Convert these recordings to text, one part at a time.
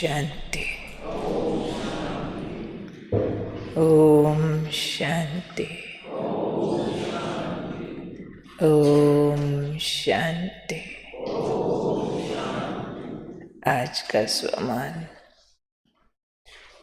शांति। ओम शांति। ओम शांति। आज का स्वमान,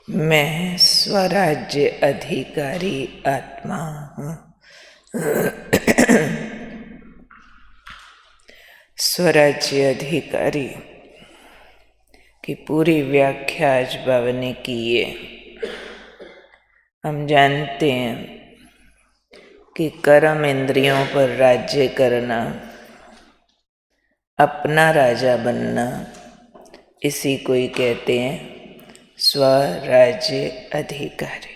मैं स्वराज्य अधिकारी आत्मा हूँ। स्वराज्य अधिकारी की पूरी व्याख्या आज बाबा ने की है। हम जानते हैं कि कर्म इंद्रियों पर राज्य करना, अपना राजा बनना, इसी को ही कहते हैं स्वराज्य अधिकारी।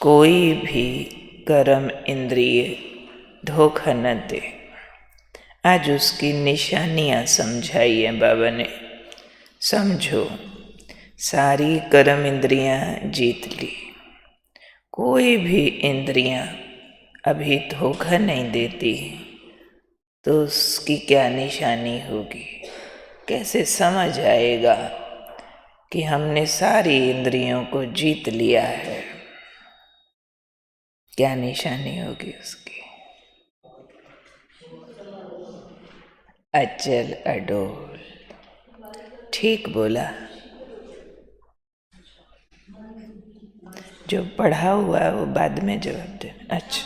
कोई भी कर्म इंद्रिय धोखा न दे। आज उसकी निशानियाँ समझाई हैं बाबा ने। समझो, सारी कर्म इंद्रियाँ जीत ली, कोई भी इंद्रियाँ अभी धोखा नहीं देती, तो उसकी क्या निशानी होगी? कैसे समझ आएगा कि हमने सारी इंद्रियों को जीत लिया है? क्या निशानी होगी उसकी? अचल अडोल। ठीक बोला। जो पढ़ा हुआ है वो बाद में जवाब दे। अच्छा,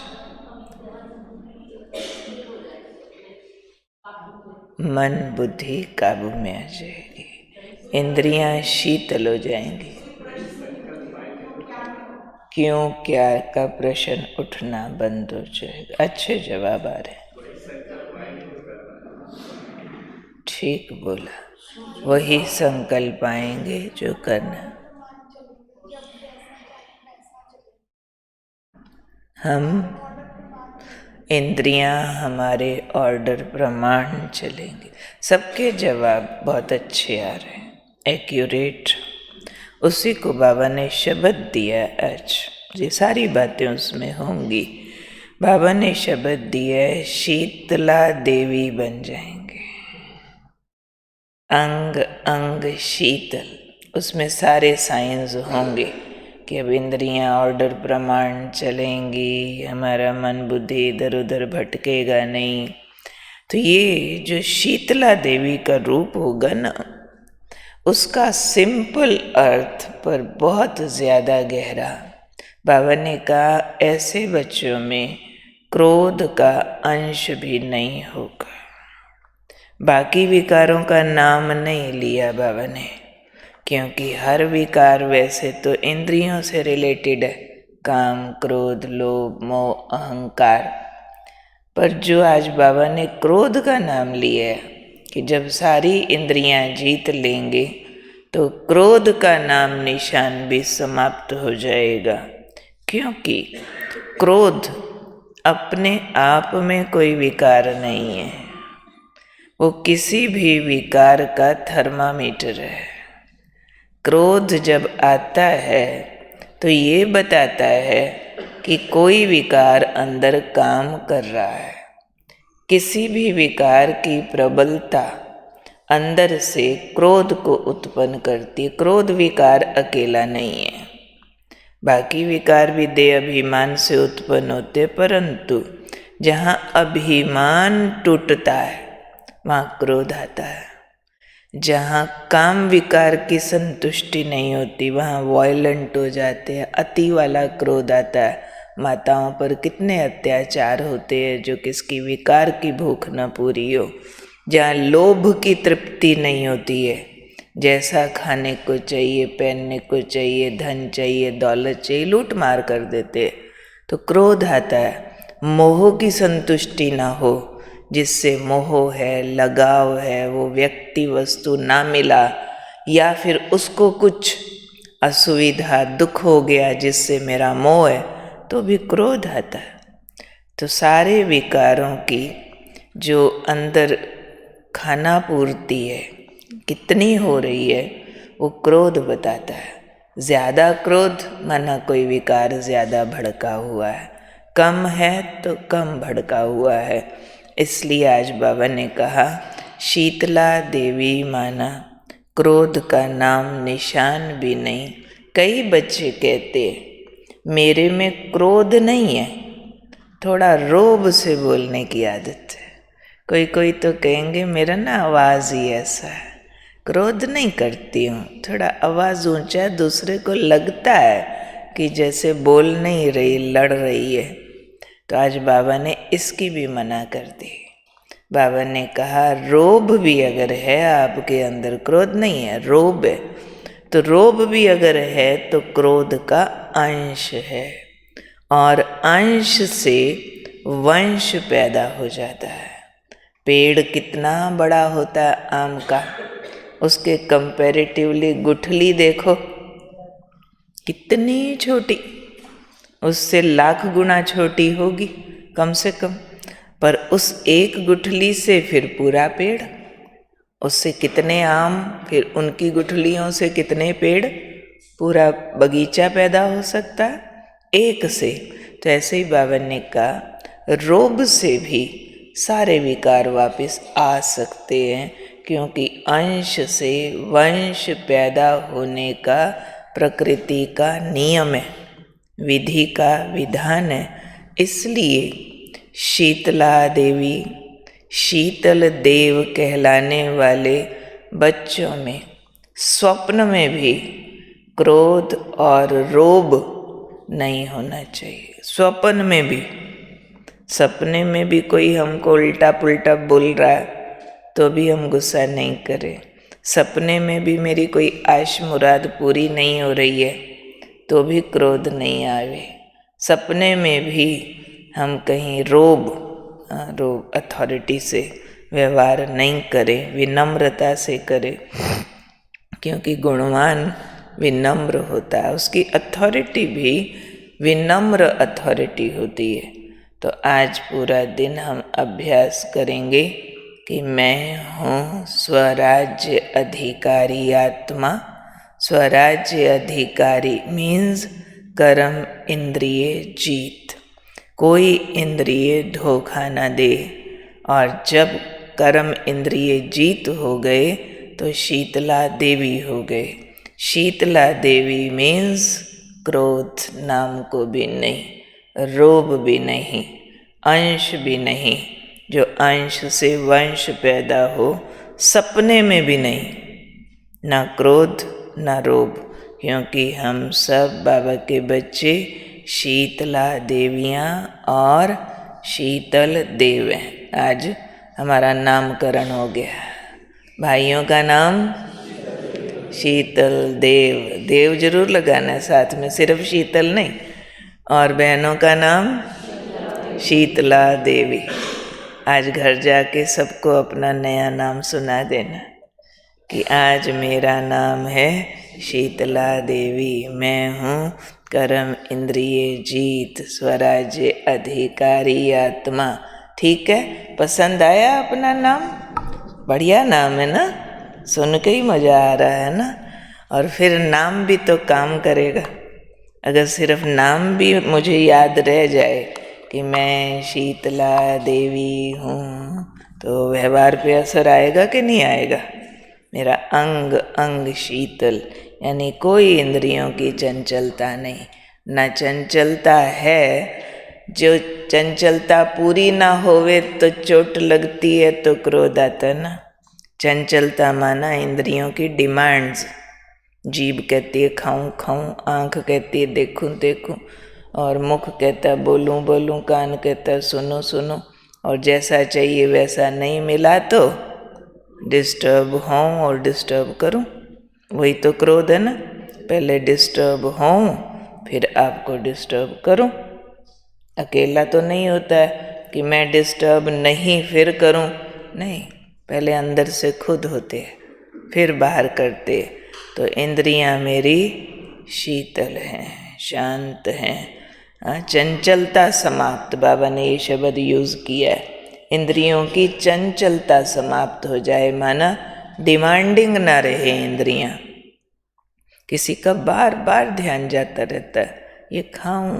मन बुद्धि काबू में आ जाएगी, इंद्रियां शीतल हो जाएंगी। क्यों क्या का प्रश्न उठना बंद हो जाएगा। अच्छे जवाब आ रहे। ठीक बोला। वही संकल्प आएंगे जो करना। हम इंद्रियां हमारे ऑर्डर प्रमाण चलेंगे। सबके जवाब बहुत अच्छे आ रहे हैं, एक्यूरेट। उसी को बाबा ने शब्द दिया आज। ये सारी बातें उसमें होंगी। बाबा ने शब्द दिया है, शीतला देवी बन जाएंगे। अंग अंग शीतल, उसमें सारे साइंस होंगे कि अब इंद्रियां ऑर्डर प्रमाण चलेंगी, हमारा मन बुद्धि इधर उधर भटकेगा नहीं। तो ये जो शीतला देवी का रूप होगा ना, उसका सिंपल अर्थ पर बहुत ज़्यादा गहरा। बाबा ने कहा ऐसे बच्चों में क्रोध का अंश भी नहीं होगा। बाकी विकारों का नाम नहीं लिया बाबा ने, क्योंकि हर विकार वैसे तो इंद्रियों से रिलेटेड है, काम क्रोध लोभ मोह अहंकार। पर जो आज बाबा ने क्रोध का नाम लिया है कि जब सारी इंद्रियां जीत लेंगे तो क्रोध का नाम निशान भी समाप्त हो जाएगा। क्योंकि क्रोध अपने आप में कोई विकार नहीं है, वो किसी भी विकार का थर्मामीटर है। क्रोध जब आता है तो ये बताता है कि कोई विकार अंदर काम कर रहा है। किसी भी विकार की प्रबलता अंदर से क्रोध को उत्पन्न करती। क्रोध विकार अकेला नहीं है, बाकी विकार भी देह अभिमान से उत्पन्न होते, परंतु जहाँ अभिमान टूटता है वहाँ क्रोध आता है। जहाँ काम विकार की संतुष्टि नहीं होती वहाँ वॉयलेंट हो जाते हैं, अति वाला क्रोध आता है। माताओं पर कितने अत्याचार होते हैं जो किसकी विकार की भूख न पूरी हो। जहाँ लोभ की तृप्ति नहीं होती है, जैसा खाने को चाहिए, पहनने को चाहिए, धन चाहिए, दौलत चाहिए, लूट मार कर देते, तो क्रोध आता है। मोह की संतुष्टि ना हो, जिससे मोह है, लगाव है, वो व्यक्ति वस्तु ना मिला, या फिर उसको कुछ असुविधा दुख हो गया जिससे मेरा मोह है, तो भी क्रोध आता है। तो सारे विकारों की जो अंदर खाना पूर्ति है कितनी हो रही है, वो क्रोध बताता है। ज़्यादा क्रोध माना कोई विकार ज़्यादा भड़का हुआ है, कम है तो कम भड़का हुआ है। इसलिए आज बाबा ने कहा शीतला देवी माना क्रोध का नाम निशान भी नहीं। कई बच्चे कहते हैं मेरे में क्रोध नहीं है, थोड़ा रोब से बोलने की आदत है। कोई कोई तो कहेंगे मेरा ना आवाज़ ही ऐसा है, क्रोध नहीं करती हूँ, थोड़ा आवाज़ ऊंचा, दूसरे को लगता है कि जैसे बोल नहीं रही, लड़ रही है। तो आज बाबा ने इसकी भी मना कर दी। बाबा ने कहा रोब भी अगर है आपके अंदर, क्रोध नहीं है, रोब है, तो रोब भी अगर है तो क्रोध का अंश है, और अंश से वंश पैदा हो जाता है। पेड़ कितना बड़ा होता है आम का, उसके कंपैरेटिवली गुठली देखो कितनी छोटी, उससे लाख गुना छोटी होगी कम से कम, पर उस एक गुठली से फिर पूरा पेड़, उससे कितने आम, फिर उनकी गुठलियों से कितने पेड़, पूरा बगीचा पैदा हो सकता है एक से। तो ऐसे ही बाबा ने कहा रोब से भी सारे विकार वापस आ सकते हैं, क्योंकि अंश से वंश पैदा होने का प्रकृति का नियम है, विधि का विधान है। इसलिए शीतला देवी, शीतल देव कहलाने वाले बच्चों में स्वप्न में भी क्रोध और रोब नहीं होना चाहिए। स्वप्न में भी, सपने में भी कोई हमको उल्टा पुल्टा बोल रहा है तो भी हम गुस्सा नहीं करें। सपने में भी मेरी कोई आश मुराद पूरी नहीं हो रही है तो भी क्रोध नहीं आवे। सपने में भी हम कहीं रोब अथॉरिटी से व्यवहार नहीं करें, विनम्रता से करें, क्योंकि गुणवान विनम्र होता है, उसकी अथॉरिटी भी विनम्र अथॉरिटी होती है। तो आज पूरा दिन हम अभ्यास करेंगे कि मैं हूँ स्वराज्य अधिकारी आत्मा। स्वराज्य अधिकारी मीन्स कर्म इंद्रिय जीत, कोई इंद्रिय धोखा न दे। और जब कर्म इंद्रिय जीत हो गए तो शीतला देवी हो गए। शीतला देवी मीन्स क्रोध नाम को भी नहीं, रोब भी नहीं, अंश भी नहीं, जो अंश से वंश पैदा हो, सपने में भी नहीं, ना क्रोध ना रोब, क्योंकि हम सब बाबा के बच्चे शीतला देवियाँ और शीतल देव हैं। आज हमारा नामकरण हो गया। भाइयों का नाम शीतल देव, देव जरूर लगाना है साथ में, सिर्फ शीतल नहीं। और बहनों का नाम शीतला देवी। आज घर जाके सबको अपना नया नाम सुना देना कि आज मेरा नाम है शीतला देवी, मैं हूँ कर्म इंद्रिय जीत स्वराज्य अधिकारी आत्मा। ठीक है, पसंद आया अपना नाम? बढ़िया नाम है ना, सुन के ही मज़ा आ रहा है ना। और फिर नाम भी तो काम करेगा। अगर सिर्फ नाम भी मुझे याद रह जाए कि मैं शीतला देवी हूँ, तो व्यवहार पे असर आएगा कि नहीं आएगा? मेरा अंग अंग शीतल, यानी कोई इंद्रियों की चंचलता नहीं, ना चंचलता है। जो चंचलता पूरी ना होवे तो चोट लगती है, तो क्रोध आता ना। चंचलता माना इंद्रियों की डिमांड्स। जीभ कहती है खाऊं खाऊं, आँख कहती है देखूं देखूं, और मुख कहता है बोलूं बोलूं, कान कहता है सुनो सुनो, और जैसा चाहिए वैसा नहीं मिला तो डिस्टर्ब हों और डिस्टर्ब करूं। वही तो क्रोध है ना, पहले डिस्टर्ब हों फिर आपको डिस्टर्ब करूं। अकेला तो नहीं होता है कि मैं डिस्टर्ब नहीं फिर करूं, नहीं, पहले अंदर से खुद होते हैं फिर बाहर करते। तो इंद्रियां मेरी शीतल हैं, शांत हैं, चंचलता समाप्त। बाबा ने ये शब्द यूज़ किया है, इंद्रियों की चंचलता समाप्त हो जाए, माना डिमांडिंग ना रहे इंद्रियां। किसी का बार बार ध्यान जाता रहता है, ये खाऊं,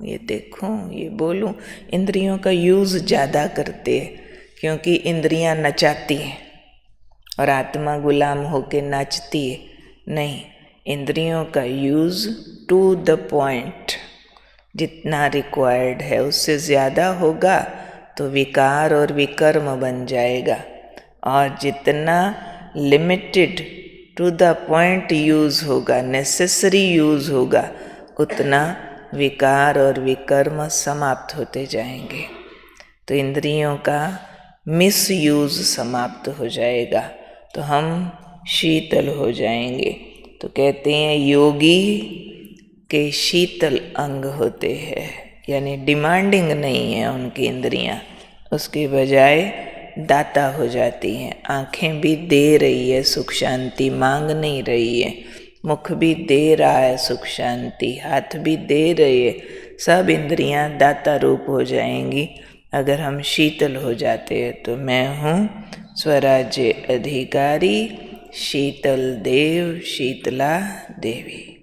ये देखूं, ये बोलूं। इंद्रियों का यूज़ ज़्यादा करते हैं, क्योंकि इंद्रियां नचाती हैं, और आत्मा गुलाम होके नाचती है, नहीं। इंद्रियों का यूज़ टू द पॉइंट, जितना रिक्वायर्ड है, उससे ज़्यादा होगा तो विकार और विकर्म बन जाएगा, और जितना limited to the point use होगा, नेसेसरी यूज़ होगा, उतना विकार और विकर्म समाप्त होते जाएंगे। तो इंद्रियों का मिस यूज़ समाप्त हो जाएगा, तो हम शीतल हो जाएंगे। तो कहते हैं योगी के शीतल अंग होते हैं, यानी डिमांडिंग नहीं है उनकी इंद्रियां, उसके बजाय दाता हो जाती हैं। आँखें भी दे रही है सुख शांति, मांग नहीं रही है। मुख भी दे रहा है सुख शांति, हाथ भी दे रहे है। सब इंद्रियां दाता रूप हो जाएंगी अगर हम शीतल हो जाते हैं। तो मैं हूँ स्वराज्य अधिकारी, शीतल देव, शीतला देवी।